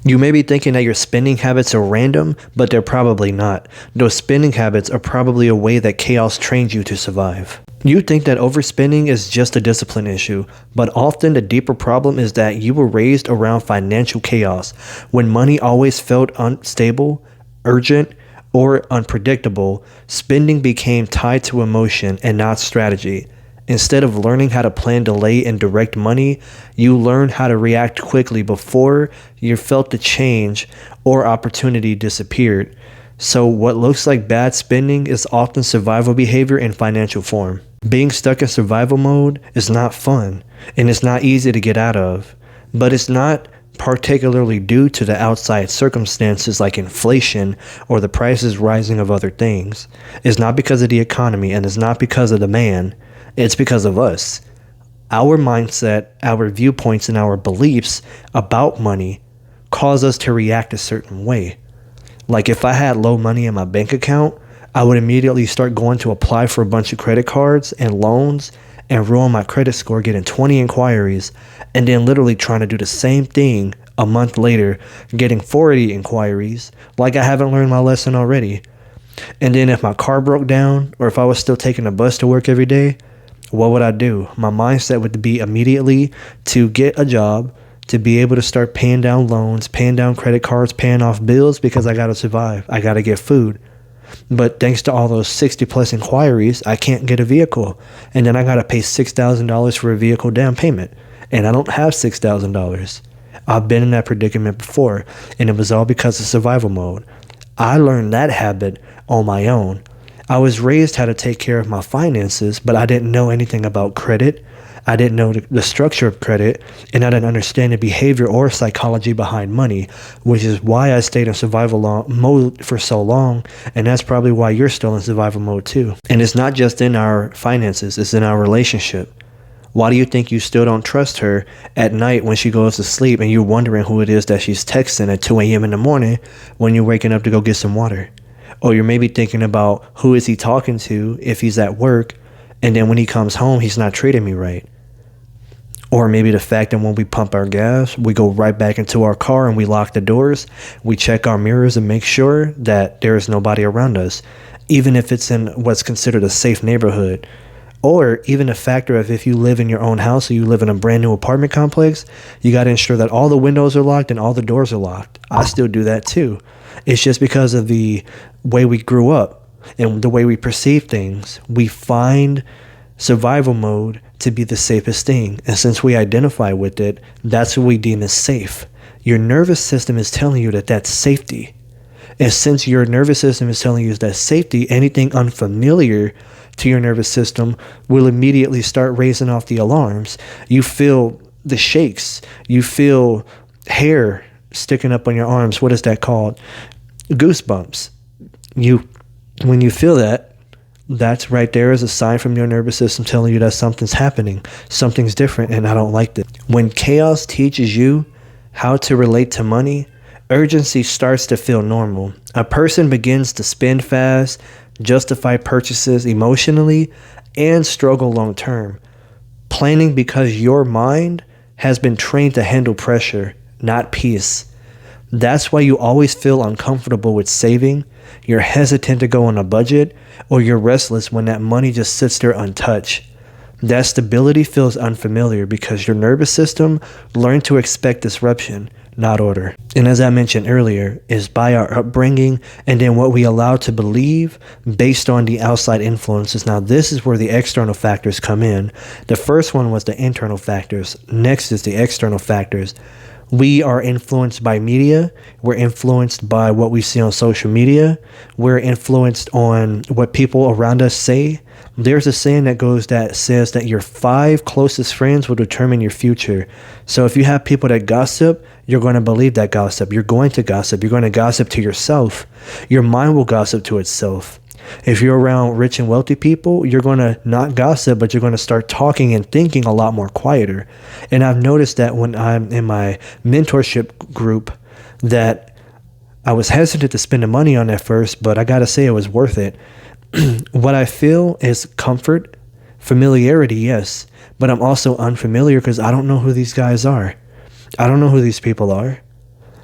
You may be thinking that your spending habits are random, but they're probably not. Those spending habits are probably a way that chaos trains you to survive. You think that overspending is just a discipline issue, but often the deeper problem is that you were raised around financial chaos. When money always felt unstable, urgent, or unpredictable, spending became tied to emotion and not strategy. Instead of learning how to plan, delay, and direct money, you learn how to react quickly before you felt the change or opportunity disappeared. So what looks like bad spending is often survival behavior in financial form. Being stuck in survival mode is not fun, and it's not easy to get out of, but it's not particularly due to the outside circumstances like inflation or the prices rising of other things. It's not because of the economy, and it's not because of the man. It's because of us. Our mindset, our viewpoints, and our beliefs about money cause us to react a certain way. Like if I had low money in my bank account, I would immediately start going to apply for a bunch of credit cards and loans and ruin my credit score, getting 20 inquiries, and then literally trying to do the same thing a month later, getting 40 inquiries, like I haven't learned my lesson already. And then if my car broke down, or if I was still taking a bus to work every day, what would I do? My mindset would be immediately to get a job, to be able to start paying down loans, paying down credit cards, paying off bills, because I got to survive. I got to get food. But thanks to all those 60 plus inquiries, I can't get a vehicle. And then I got to pay $6,000 for a vehicle down payment. And I don't have $6,000. I've been in that predicament before, and it was all because of survival mode. I learned that habit on my own. I was raised how to take care of my finances, but I didn't know anything about credit. I didn't know the structure of credit, and I didn't understand the behavior or psychology behind money, which is why I stayed in survival mode for so long, and that's probably why you're still in survival mode too. And it's not just in our finances, it's in our relationship. Why do you think you still don't trust her at night when she goes to sleep and you're wondering who it is that she's texting at 2 a.m. in the morning when you're waking up to go get some water? Or you're maybe thinking about who is he talking to if he's at work, and then when he comes home, he's not treating me right. Or maybe the fact that when we pump our gas, we go right back into our car and we lock the doors. We check our mirrors and make sure that there is nobody around us, even if it's in what's considered a safe neighborhood. Or even the factor of if you live in your own house or you live in a brand new apartment complex, you got to ensure that all the windows are locked and all the doors are locked. I still do that too. It's just because of the way we grew up and the way we perceive things. We find survival mode to be the safest thing. And since we identify with it, that's what we deem as safe. Your nervous system is telling you that that's safety. And since your nervous system is telling you that's safety, anything unfamiliar to your nervous system will immediately start raising off the alarms. You feel the shakes. You feel hair sticking up on your arms. What is that called? Goosebumps. When you feel that, that's right there is a sign from your nervous system telling you that something's happening. Something's different, and I don't like this. When chaos teaches you how to relate to money, urgency starts to feel normal. A person begins to spend fast, justify purchases emotionally, and struggle long term. Planning because your mind has been trained to handle pressure, not peace. That's why you always feel uncomfortable with saving, you're hesitant to go on a budget, or you're restless when that money just sits there untouched. That stability feels unfamiliar because your nervous system learned to expect disruption, not order. And as I mentioned earlier, is by our upbringing and then what we allow to believe based on the outside influences. Now, this is where the external factors come in. The first one was the internal factors. Next is the external factors. We are influenced by media. We're influenced by what we see on social media. We're influenced on what people around us say. There's a saying that says that your 5 closest friends will determine your future. So if you have people that gossip, you're going to believe that gossip. You're going to gossip. You're going to gossip to yourself. Your mind will gossip to itself. If you're around rich and wealthy people, you're going to not gossip, but you're going to start talking and thinking a lot more quieter. And I've noticed that when I'm in my mentorship group that I was hesitant to spend the money on at first, but I got to say it was worth it. What I feel is comfort, familiarity, yes, but I'm also unfamiliar because I don't know who these guys are. I don't know who these people are.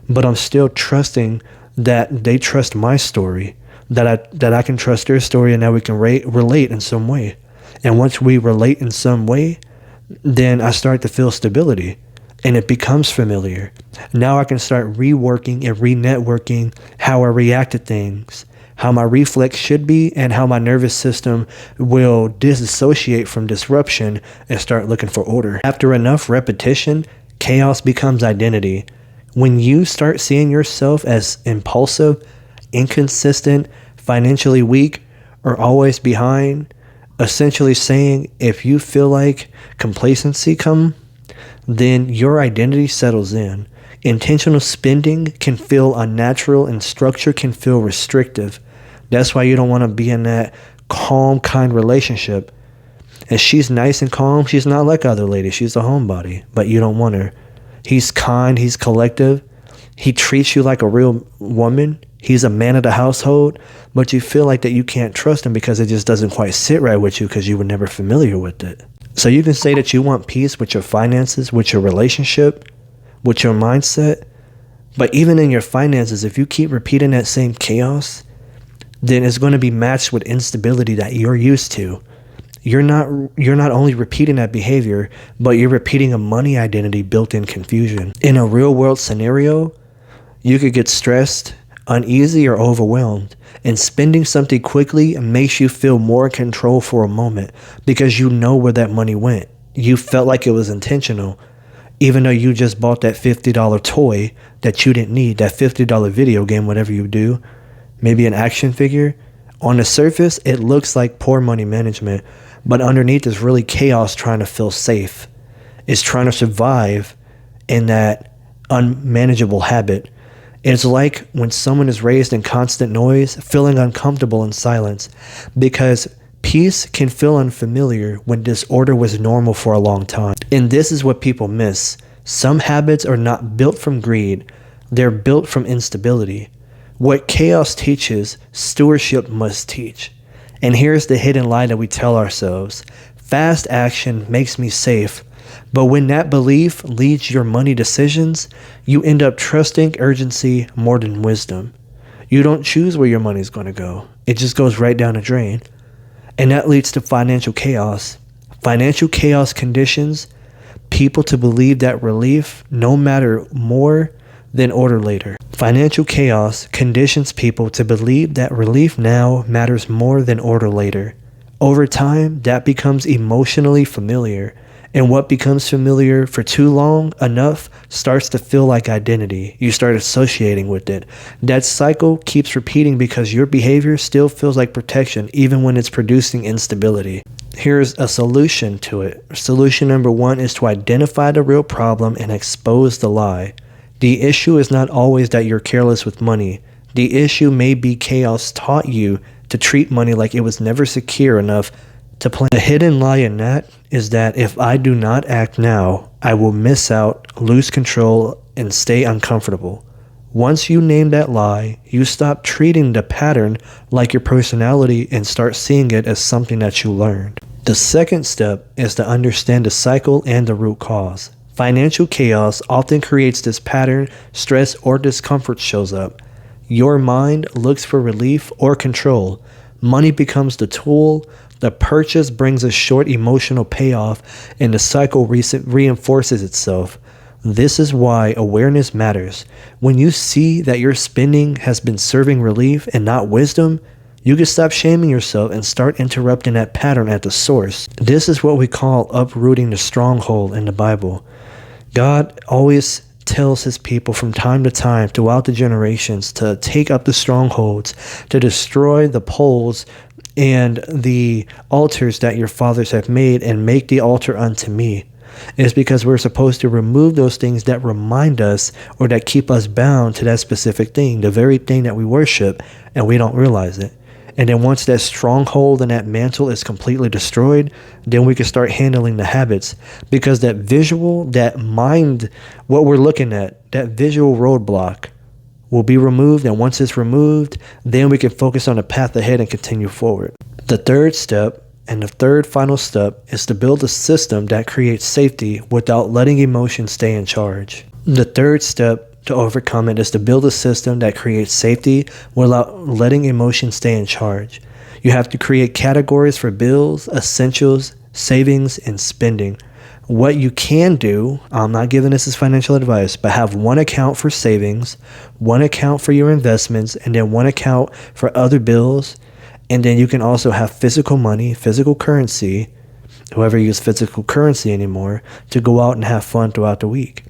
but I'm still trusting that they trust my story, that I can trust their story, and that we can relate in some way. And once we relate in some way, then I start to feel stability and it becomes familiar. Now I can start reworking and re-networking how I react to things, how my reflex should be, and how my nervous system will disassociate from disruption and start looking for order. After enough repetition, chaos becomes identity. When you start seeing yourself as impulsive, inconsistent, financially weak, or always behind, essentially saying if you feel like complacency come, then your identity settles in. Intentional spending can feel unnatural and structure can feel restrictive. That's why you don't want to be in that calm, kind relationship. And she's nice and calm. She's not like other ladies. She's a homebody, but you don't want her. He's kind. He's collective. He treats you like a real woman. He's a man of the household, but you feel like that you can't trust him because it just doesn't quite sit right with you because you were never familiar with it. So you can say that you want peace with your finances, with your relationship, with your mindset. But even in your finances, if you keep repeating that same chaos, then it's going to be matched with instability that you're used to. You're not only repeating that behavior, but you're repeating a money identity built in confusion. In a real world scenario, you could get stressed, uneasy, or overwhelmed, and spending something quickly makes you feel more in control for a moment because you know where that money went. You felt like it was intentional, even though you just bought that $50 toy that you didn't need, that $50 video game, whatever you do, maybe an action figure. On the surface, it looks like poor money management, but underneath is really chaos trying to feel safe. It's trying to survive in that unmanageable habit. It's like when someone is raised in constant noise, feeling uncomfortable in silence, because peace can feel unfamiliar when disorder was normal for a long time. And this is what people miss. Some habits are not built from greed. They're built from instability. What chaos teaches, stewardship must teach. And here's the hidden lie that we tell ourselves. Fast action makes me safe. But when that belief leads your money decisions, you end up trusting urgency more than wisdom. You don't choose where your money's going to go. It just goes right down the drain. And that leads to financial chaos. Financial chaos conditions people to believe that relief no matter more than order later. Financial chaos conditions people to believe that relief now matters more than order later. Over time, that becomes emotionally familiar. And what becomes familiar for too long enough starts to feel like identity. You start associating with it. That cycle keeps repeating because your behavior still feels like protection even when it's producing instability. Here's a solution to it. Solution number 1 is to identify the real problem and expose the lie. The issue is not always that you're careless with money. The issue may be chaos taught you to treat money like it was never secure enough to plan. The hidden lie in that is that if I do not act now, I will miss out, lose control, and stay uncomfortable. Once you name that lie, you stop treating the pattern like your personality and start seeing it as something that you learned. The second step is to understand the cycle and the root cause. Financial chaos often creates this pattern. Stress or discomfort shows up. Your mind looks for relief or control. Money becomes the tool. The purchase brings a short emotional payoff, and the cycle reinforces itself. This is why awareness matters. When you see that your spending has been serving relief and not wisdom, you can stop shaming yourself and start interrupting that pattern at the source. This is what we call uprooting the stronghold in the Bible. God always tells his people from time to time throughout the generations to take up the strongholds, to destroy the poles and the altars that your fathers have made and make the altar unto me. It's because we're supposed to remove those things that remind us or that keep us bound to that specific thing, the very thing that we worship, and we don't realize it. And then once that stronghold and that mantle is completely destroyed, then we can start handling the habits, because that visual, that mind, what we're looking at, that visual roadblock will be removed. And once it's removed, then we can focus on the path ahead and continue forward. The third step and the third final step is to build a system that creates safety without letting emotions stay in charge. The third step to overcome it is to build a system that creates safety without letting emotions stay in charge. You have to create categories for bills, essentials, savings, and spending. What you can do, I'm not giving this as financial advice, but have one account for savings, one account for your investments, and then one account for other bills. And then you can also have physical money, physical currency, whoever uses physical currency anymore, to go out and have fun throughout the week.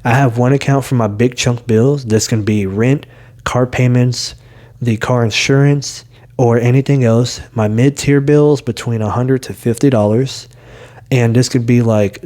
I have one account for my big chunk bills. This can be rent, car payments, the car insurance, or anything else. My mid-tier bills between $100 to $50. And this could be like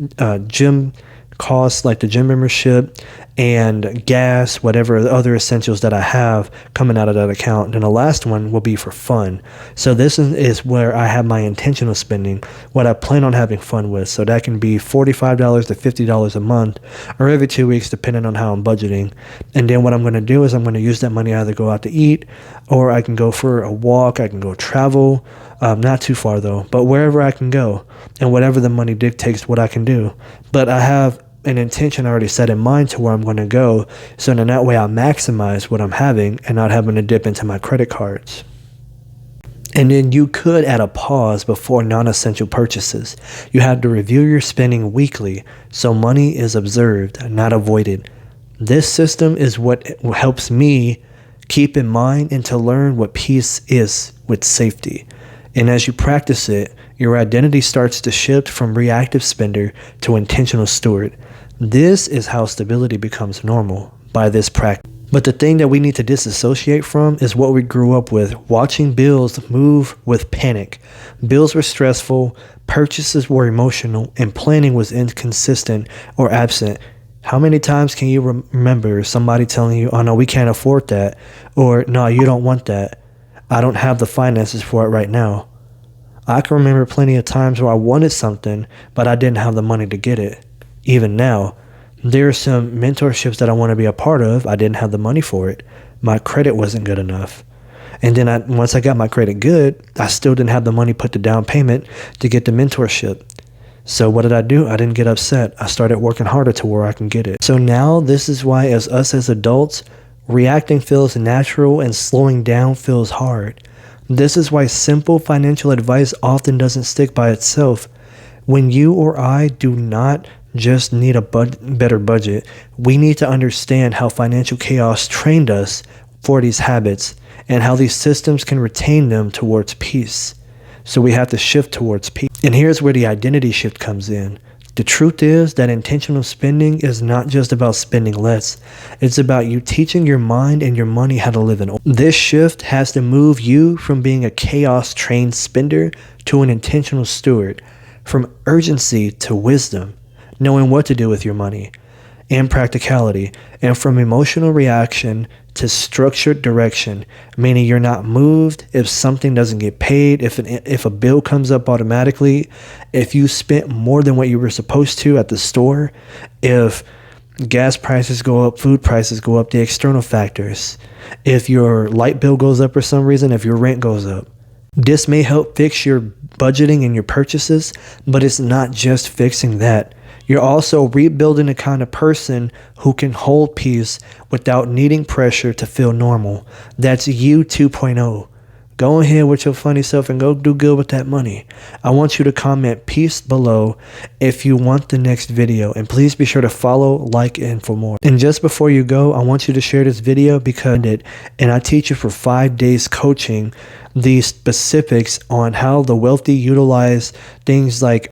gym costs, like the gym membership and gas, whatever other essentials that I have coming out of that account. And the last one will be for fun. So this is where I have my intentional spending, what I plan on having fun with. So that can be $45 to $50 a month or every 2 weeks, depending on how I'm budgeting. And then what I'm going to do is I'm going to use that money to either go out to eat, or I can go for a walk. I can go travel, not too far though, but wherever I can go, and whatever the money dictates what I can do. But I have an intention already set in mind to where I'm going to go, so then that way I maximize what I'm having and not having to dip into my credit cards. And then you could add a pause before non-essential purchases. You have to review your spending weekly, so money is observed, not avoided. This system is what helps me keep in mind and to learn what peace is with safety. And as you practice it, your identity starts to shift from reactive spender to intentional steward. This is how stability becomes normal by this practice. But the thing that we need to disassociate from is what we grew up with, watching bills move with panic. Bills were stressful, purchases were emotional, and planning was inconsistent or absent. How many times can you remember somebody telling you, oh no, we can't afford that, or no, you don't want that. I don't have the finances for it right now. I can remember plenty of times where I wanted something, but I didn't have the money to get it. Even now, there are some mentorships that I want to be a part of. I didn't have the money for it. My credit wasn't good enough. And then once I got my credit good, I still didn't have the money put the down payment to get the mentorship. So what did I do? I didn't get upset. I started working harder to where I can get it. So now this is why as adults, reacting feels natural and slowing down feels hard. This is why simple financial advice often doesn't stick by itself. When you or I do not just need a better budget, we need to understand how financial chaos trained us for these habits and how these systems can retain them towards peace. So we have to shift towards peace. And here's where the identity shift comes in. The truth is that intentional spending is not just about spending less. It's about you teaching your mind and your money how to live in order. This shift has to move you from being a chaos-trained spender to an intentional steward, from urgency to wisdom, knowing what to do with your money, and practicality, and from emotional reaction to structured direction, meaning you're not moved if something doesn't get paid, if a bill comes up automatically, if you spent more than what you were supposed to at the store, if gas prices go up, food prices go up, the external factors, if your light bill goes up for some reason, if your rent goes up. This may help fix your budgeting and your purchases, but it's not just fixing that. You're also rebuilding the kind of person who can hold peace without needing pressure to feel normal. That's you 2.0. Go ahead with your funny self and go do good with that money. I want you to comment peace below if you want the next video. And please be sure to follow, like, and for more. And just before you go, I want you to share this video because I teach you for 5 days coaching the specifics on how the wealthy utilize things like